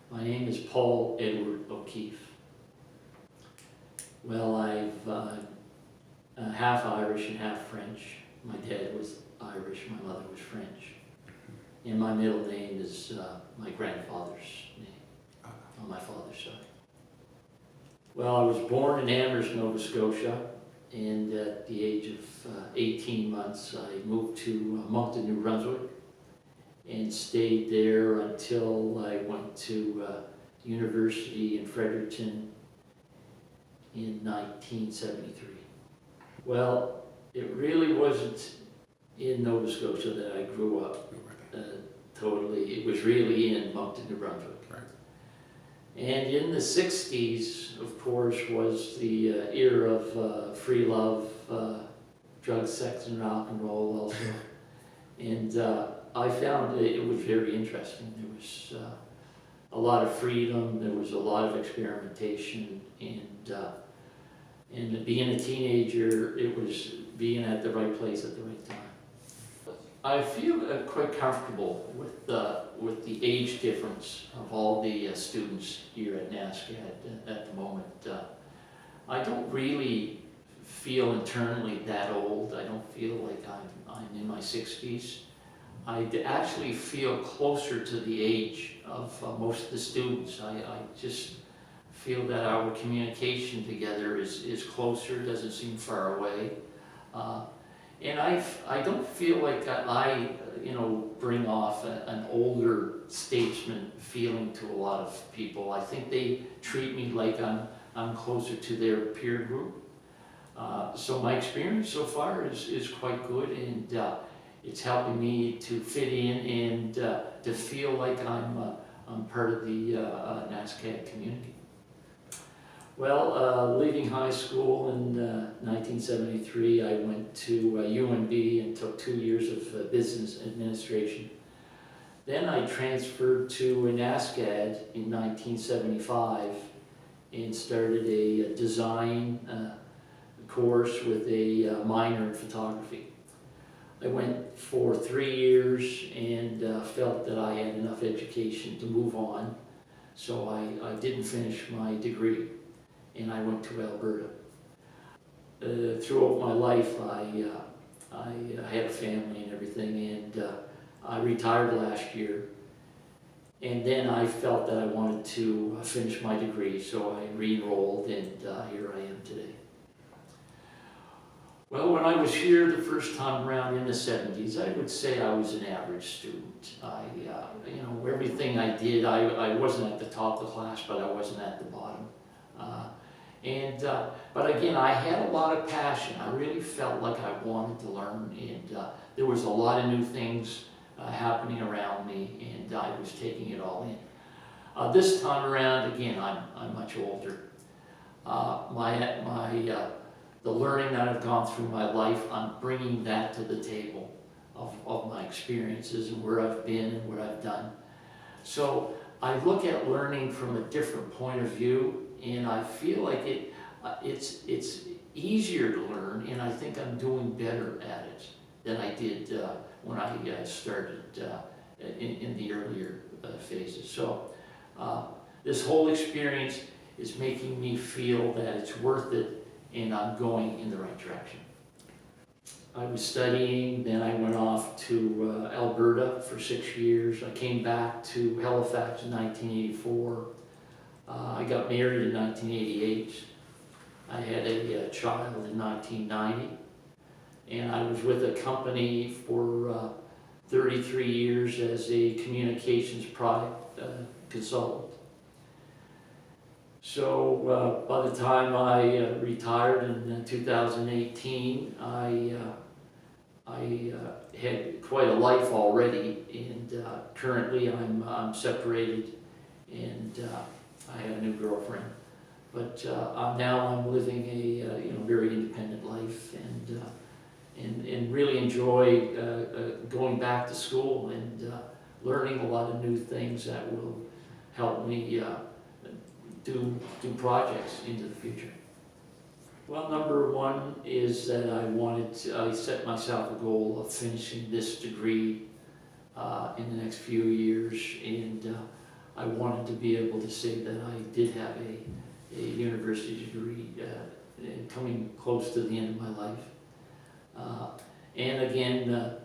My name is Paul Edward O'Keefe. Well, I'm half Irish and half French. My dad was Irish, my mother was French. And my middle name is my grandfather's name on my father's side. Well, I was born in Amherst, Nova Scotia, and at the age of 18 months I moved to Moncton, New Brunswick, and stayed there until I went to university in Fredericton in 1973. Well, it really wasn't in Nova Scotia that I grew up totally. It was really in Moncton, New Brunswick. Right. And in the 60s, of course, was the era of free love, drugs, sex, and rock and roll also. And I found it was very interesting. There was a lot of freedom, there was a lot of experimentation, and being a teenager, it was being at the right place at the right time. I feel quite comfortable with the age difference of all the students here at NSCAD at the moment. I don't really feel internally that old. I don't feel like I'm in my 60s. I actually feel closer to the age of most of the students. I just feel that our communication together is closer, doesn't seem far away. And I don't feel like I bring off an older statesman feeling to a lot of people. I think they treat me like I'm closer to their peer group. So my experience so far is quite good, and it's helping me to fit in and to feel like I'm part of the NSCAD community. Well, leaving high school in 1973, I went to UNB and took 2 years of business administration. Then I transferred to NSCAD in 1975 and started a design course with a minor in photography. I went for 3 years and felt that I had enough education to move on, so I didn't finish my degree, and I went to Alberta. Throughout my life, I had a family and everything, and I retired last year, and then I felt that I wanted to finish my degree, so I re-enrolled, and here I am today. Well, when I was here the first time around in the 70s, I would say I was an average student. Everything I did, I wasn't at the top of the class, but I wasn't at the bottom. But again, I had a lot of passion. I really felt like I wanted to learn, and there was a lot of new things happening around me, and I was taking it all in. This time around, again, I'm much older. The learning that I've gone through my life, I'm bringing that to the table of my experiences and where I've been and what I've done. So I look at learning from a different point of view, and I feel like it's easier to learn, and I think I'm doing better at it than I did when I started in the earlier phases. So this whole experience is making me feel that it's worth it, and I'm going in the right direction. I was studying, then I went off to Alberta for 6 years. I came back to Halifax in 1984. I got married in 1988. I had a child in 1990. And I was with a company for 33 years as a communications product consultant. So by the time I retired in 2018, I had quite a life already, and currently I'm separated, and I have a new girlfriend. But now I'm living a very independent life, and really enjoy going back to school and learning a lot of new things that will help me do projects into the future. Well, number one is that I set myself a goal of finishing this degree in the next few years, and I wanted to be able to say that I did have a university degree coming close to the end of my life. And again,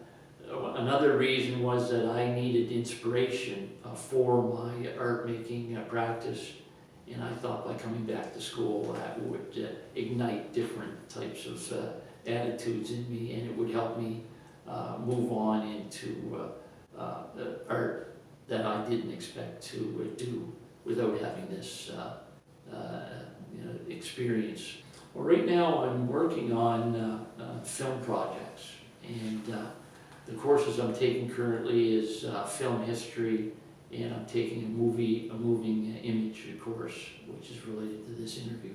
another reason was that I needed inspiration for my art making practice, and I thought by coming back to school that would ignite different types of attitudes in me, and it would help me move on into art that I didn't expect to do without having this experience. Well, right now I'm working on film projects, and the courses I'm taking currently is film history, and I'm taking a moving image course, which is related to this interview.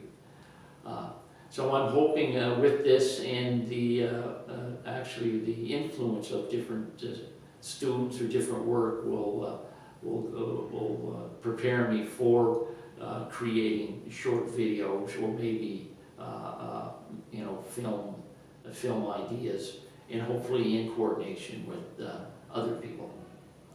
So I'm hoping with this and the actually the influence of different students or different work will prepare me for creating short videos, or maybe film ideas, and hopefully in coordination with other people.